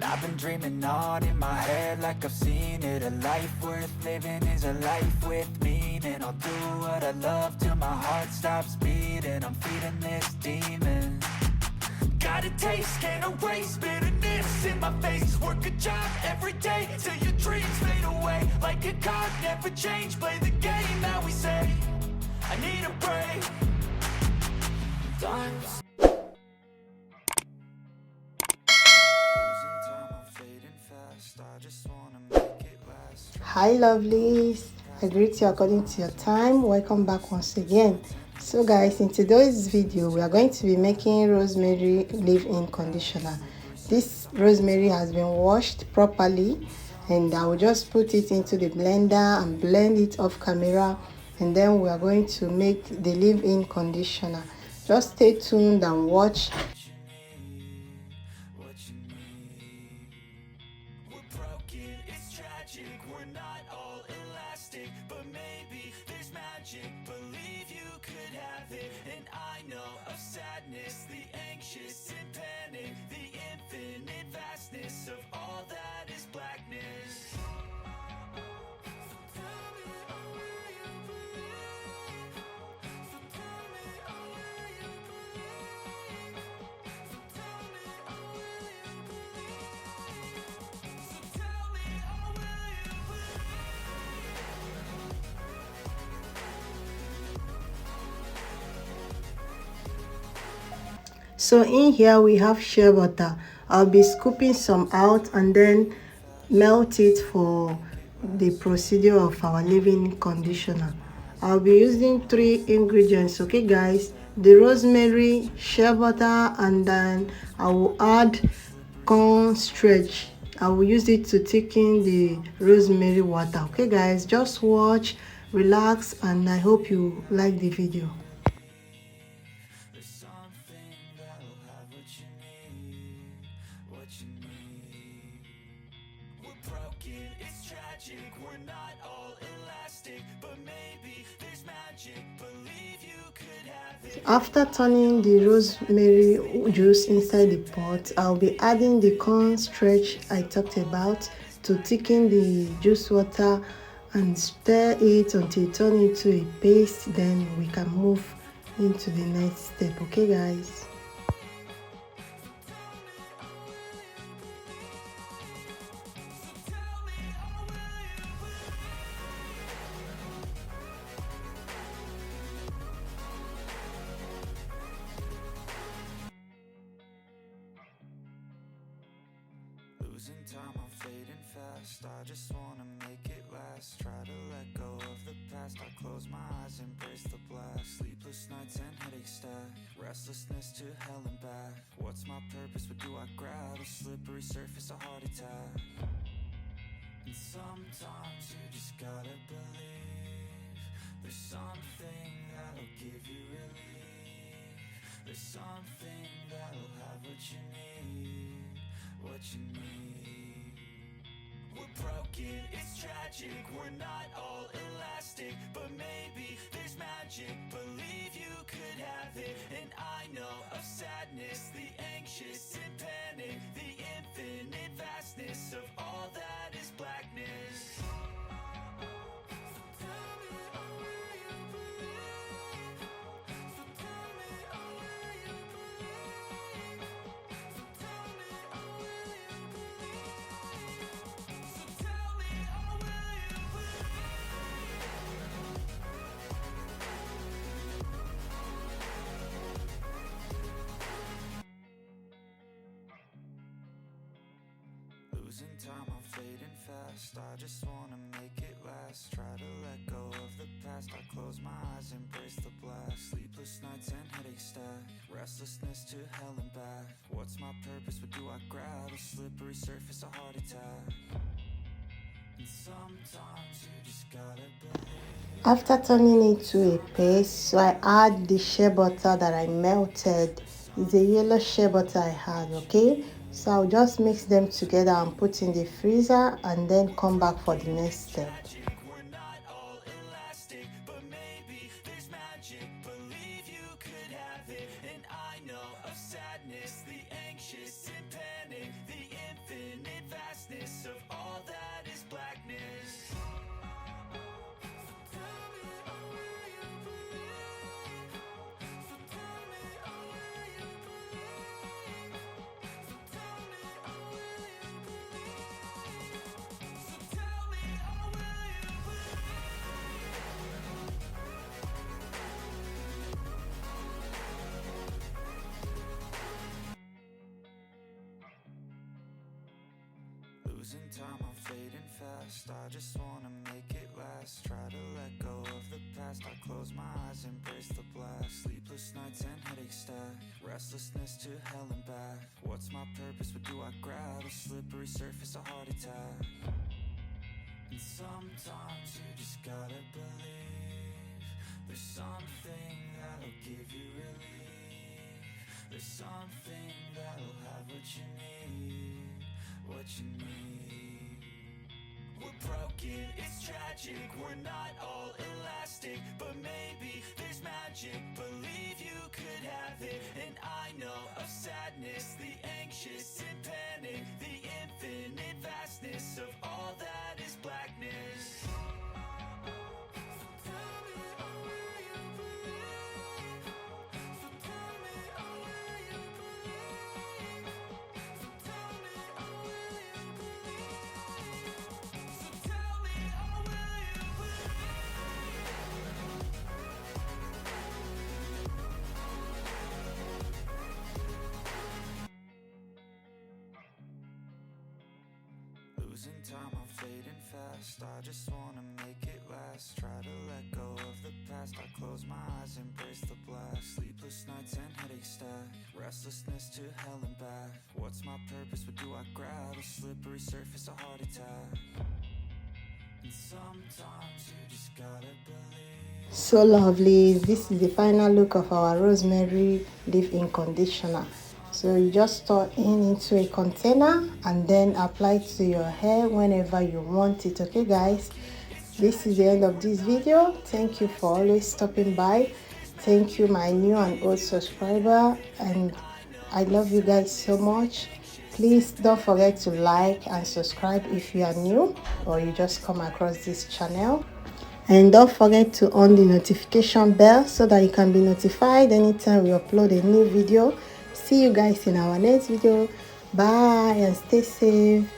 I've been dreaming on in my head like I've seen it. A life worth living is a life with meaning. I'll do what I love till my heart stops beating. I'm feeding this demon. Got a taste, can't erase bitterness in my face. Work a job every day till your dreams fade away. Like a card, never change, play the game that we say. I need a break. Times Hi lovelies, I greet you according to your time. Welcome back once again. So guys, in today's video we are going to be making rosemary leave-in conditioner. This rosemary has been washed properly and I will just put it into the blender and blend it off camera, and then we are going to make the leave-in conditioner. Just stay tuned and watch. So in here we have shea butter. I'll be scooping some out and then melt it for the procedure of our leave-in conditioner. I'll be using 3 ingredients, okay guys? The rosemary, shea butter, and then I will add cornstarch. I will use it to thicken the rosemary water. Okay guys, just watch, relax, and I hope you like the video. After turning the rosemary juice inside the pot, I'll be adding the cornstarch I talked about to thicken the juice water and stir it until it turns into a paste. Then we can move into the next step. Okay guys? Losing time, I'm fading fast. I just wanna make it last. Try to let go of the past. I close my eyes, embrace the blast. Sleepless nights and headaches stack. Restlessness to hell and back. What's my purpose? What do I grab? A slippery surface, a heart attack. And sometimes you just gotta believe there's something that'll give you relief. There's something that'll have what you need. What you need. We're broken, it's tragic. We're not all elastic, but maybe there's magic. Believe you could have it. And I know of sadness, the anxious and panic, the infinite vastness of all that is blackness. Losing time, I'm fading fast. I just wanna make it last. Try to let go of the past. I close my eyes, embrace the blast. Sleepless nights and headaches stack. Restlessness to hell and back. What's my purpose? What do I grab? A slippery surface, a heart attack. And sometimes you just gotta believe. After turning it to a paste, so I add the shea butter that I melted. It's a yellow shea butter I had, okay? So I'll just mix them together and put in the freezer and then come back for the next step. We're not all elastic, but maybe there's magic. Believe you could have have it. And I know of sadness, the anxious and panic, the infinite vastness of all that is blackness. Losing time, I'm fading fast. I just wanna make it last. Try to let go of the past. I close my eyes, embrace the blast. Sleepless nights and headaches stack. Restlessness to hell and back. What's my purpose? What do I grab? A slippery surface, a heart attack. And sometimes you just gotta believe there's something that'll give you relief. There's something that'll have what you need. What you need. We're broken, it's tragic. We're not all elastic, but maybe there's magic. Believe you could have it. And I know of sadness, the anxious and panic, the infinite vastness of all that is blackness. Losing time, I'm fading fast. I just wanna make it last. Try to let go of the past. I close my eyes, embrace the blast. Sleepless nights and headaches stack. Restlessness to hell and back. What's my purpose? What do I grab? A slippery surface, a heart attack. And sometimes you just gotta believe. So lovely. This is the final look of our rosemary leave-in conditioner. So you just store into a container and then apply it to your hair whenever you want it. Okay guys, this is the end of this video. Thank you for always stopping by. Thank you my new and old subscriber, and I love you guys so much. Please don't forget to like and subscribe if you are new or you just come across this channel. And don't forget to on the notification bell so that you can be notified anytime we upload a new video. See you guys in our next video. Bye and stay safe.